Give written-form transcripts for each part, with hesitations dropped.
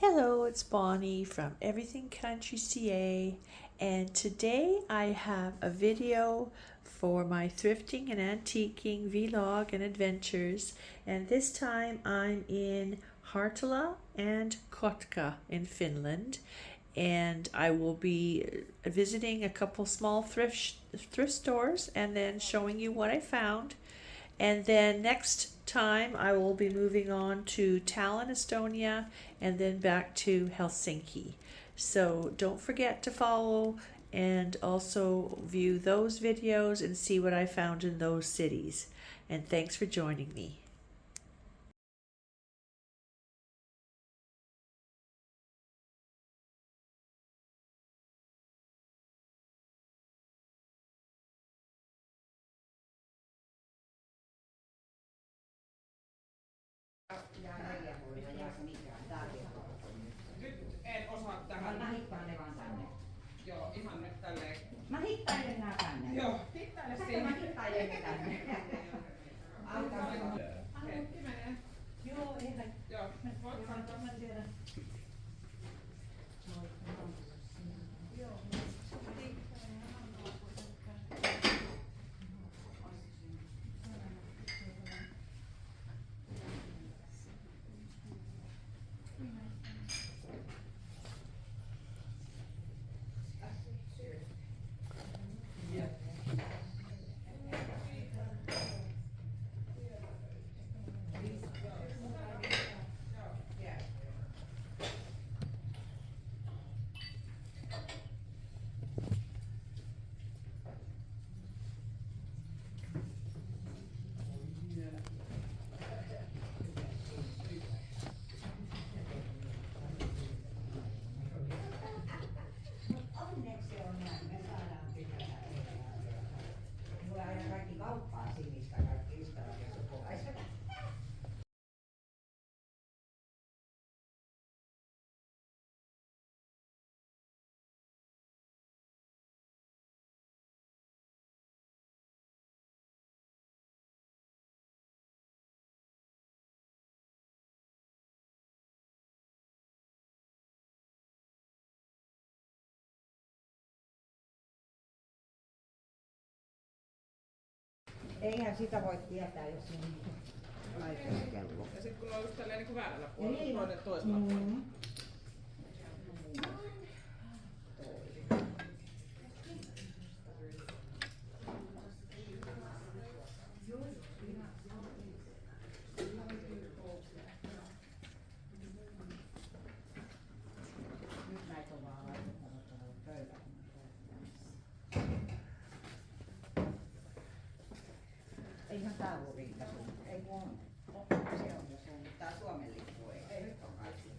Hello, it's Bonnie from Everything Country CA, and today I have a video for my thrifting and antiquing vlog and adventures, and this time I'm in Hartola and Kotka in Finland, and I will be visiting a couple small thrift stores and then showing you what I found. And then next time I will be moving on to Tallinn, Estonia, and then back to Helsinki. So don't forget to follow and also view those videos and see what I found in those cities. And thanks for joining me. Nyt en osaa tähän. Mä hittaan ne vaan tänne. Joo, ihan nyt tälleen. Mä hittailen nää tänne. Joo, hittaile Mä siihen. hittailen ne tänne. Alkaa se. Hetki menee. Joo, ei haittaa. Joo, voit kantaa. Mä tiedän. Joo. Onneksi on näin. Me saadaan pitää. Mulla aina kaikki kauppaa sinistä, kaikki ystävät ja sukulaiset. Eihän sitä voi tietää, jos on laitoskello. Ja sit kun on just tälleen niinku väärällä puolella, Niin. toinen toisella puolella. Nyt näitä on vaan laitettava tuohon pöydälle. Eihän tää oo riitä sun. Ei kun on. Se on jo sun. Tää Suomen lippu ei. Ei nyt on kaikki.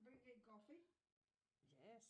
Drinking coffee. Yes.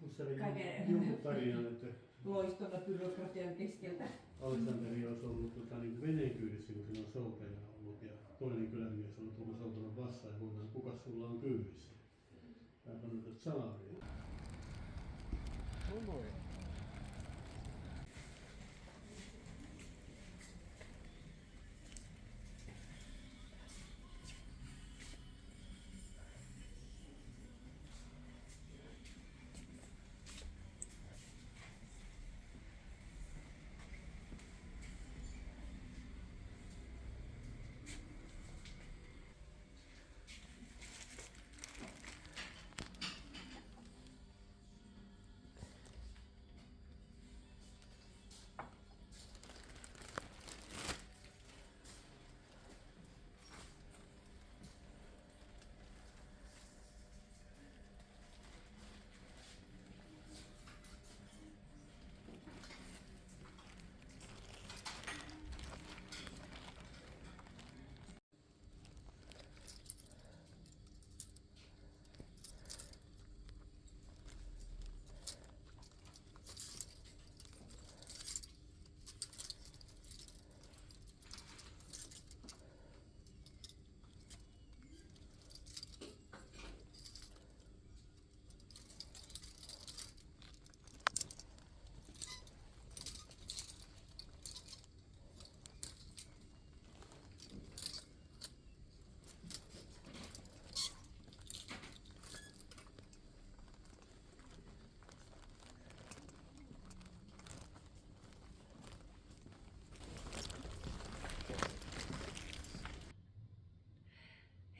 Musta oli joku tarina, että Loistona byrokratian keskeltä. Aleksanteri olisi ollut niin veneen kyydissä, kun siinä on souteja ollut ja toinen kylämies on tullut soutanut vastaan ja huutanut, kuka sulla on kyydissä. Mä kannattaa salaria.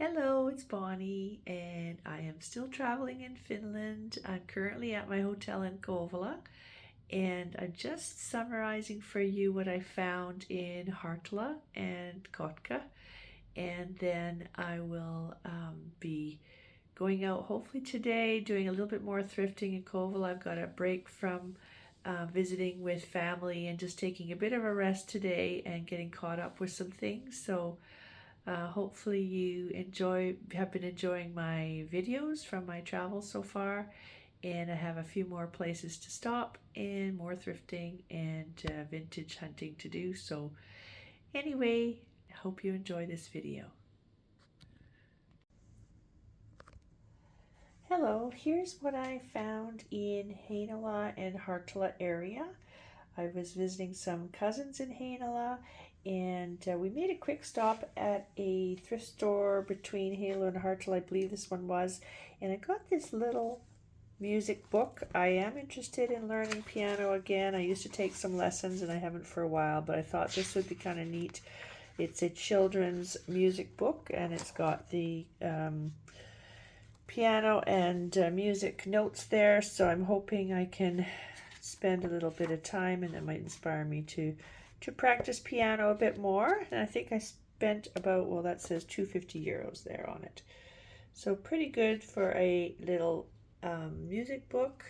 Hello, it's Bonnie, and I am still traveling in Finland. I'm currently at my hotel in Kouvola, and I'm just summarizing for you what I found in Hartola and Kotka, and then I will be going out hopefully today, doing a little bit more thrifting in Kouvola. I've got a break from visiting with family and just taking a bit of a rest today and getting caught up with some things. So hopefully you have been enjoying my videos from my travels so far, and I have a few more places to stop and more thrifting and vintage hunting to do. So anyway, I hope you enjoy this video. Hello, here's what I found in Heinola and Hartola area. I was visiting some cousins in Heinola, and we made a quick stop at a thrift store between Heinola and Hartola, I believe this one was, and I got this little music book. I am interested in learning piano again. I used to take some lessons and I haven't for a while, but I thought this would be kind of neat. It's a children's music book, and it's got the piano and music notes there, so I'm hoping I can spend a little bit of time, and that might inspire me to practice piano a bit more. And I think I spent about, well, that says 250 euros there on it, so pretty good for a little music book.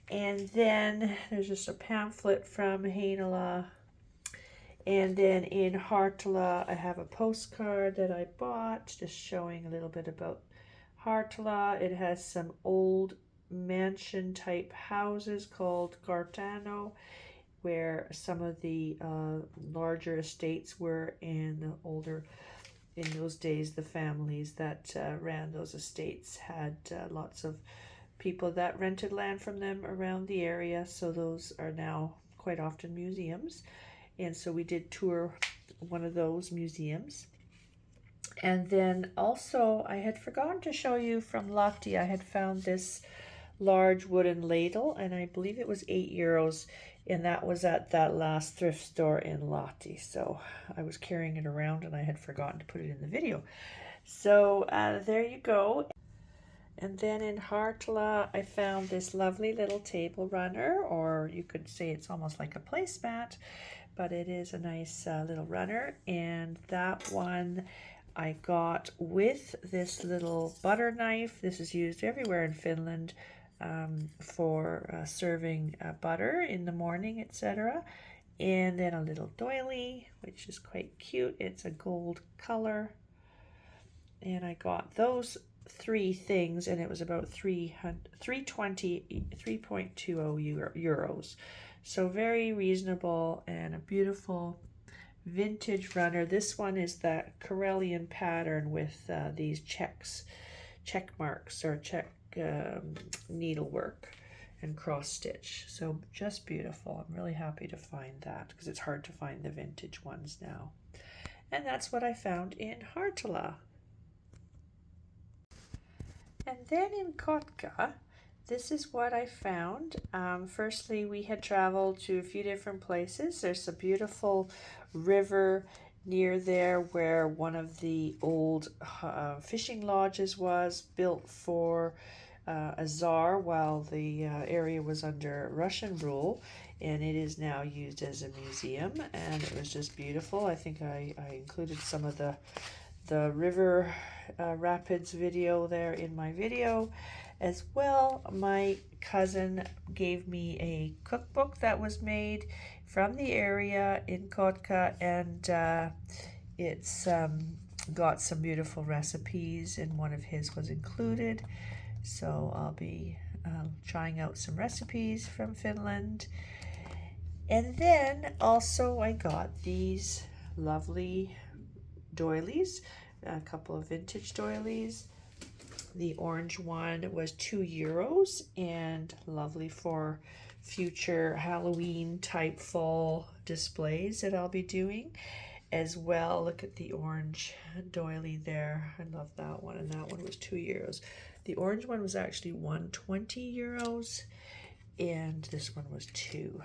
And then there's just a pamphlet from Heinola, and then in Hartola I have a postcard that I bought just showing a little bit about Hartola. It has some old mansion type houses called Gartano, where some of the larger estates were, and the older, in those days, the families that ran those estates had lots of people that rented land from them around the area. So those are now quite often museums. And so we did tour one of those museums. And then also I had forgotten to show you from Lahti, I had found this large wooden ladle, and I believe it was €8, and that was at that last thrift store in Lahti. So I was carrying it around and I had forgotten to put it in the video. So there you go. And then in Hartola, I found this lovely little table runner, or you could say it's almost like a placemat, but it is a nice little runner. And that one I got with this little butter knife. This is used everywhere in Finland for serving butter in the morning, etc. And then a little doily, which is quite cute. It's a gold color. And I got those 3 things, and it was about 3.20 euros. So very reasonable, and a beautiful vintage runner. This one is that Karelian pattern with these check marks, or check needlework and cross stitch. So just beautiful. I'm really happy to find that, because it's hard to find the vintage ones now. And that's what I found in Hartola. And then in Kotka, this is what I found. Firstly, we had traveled to a few different places. There's a beautiful river near there where one of the old fishing lodges was, built for a czar while the area was under Russian rule, and it is now used as a museum, and it was just beautiful. I think I included some of the river rapids video there in my video as well. My cousin gave me a cookbook that was made from the area in Kotka, and it's got some beautiful recipes, and one of his was included. So I'll be trying out some recipes from Finland. And then also I got these lovely doilies, a couple of vintage doilies. The orange one was €2, and lovely for future Halloween type fall displays that I'll be doing as well. Look at the orange doily there. I love that one, and that one was €2. The orange one was actually €120, and this one was €2.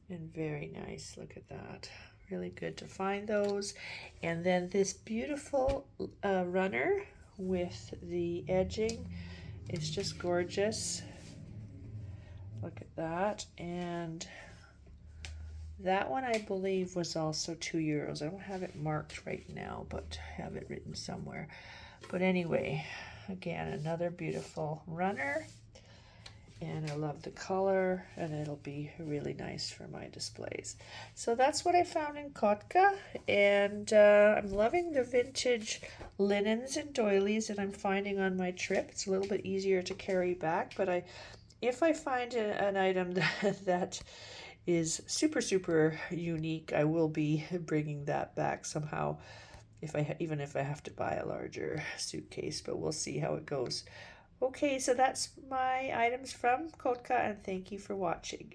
And very nice. Look at that. Really good to find those. And then this beautiful runner with the edging. It's just gorgeous. Look at that. And that one I believe was also €2. I don't have it marked right now, but I have it written somewhere. But anyway, again, another beautiful runner. And I love the color, and it'll be really nice for my displays. So that's what I found in Kotka, and I'm loving the vintage linens and doilies that I'm finding on my trip. It's a little bit easier to carry back, but if I find an item that is super unique, I will be bringing that back somehow, even if I have to buy a larger suitcase, but we'll see how it goes. Okay, so that's my items from Kotka, and thank you for watching.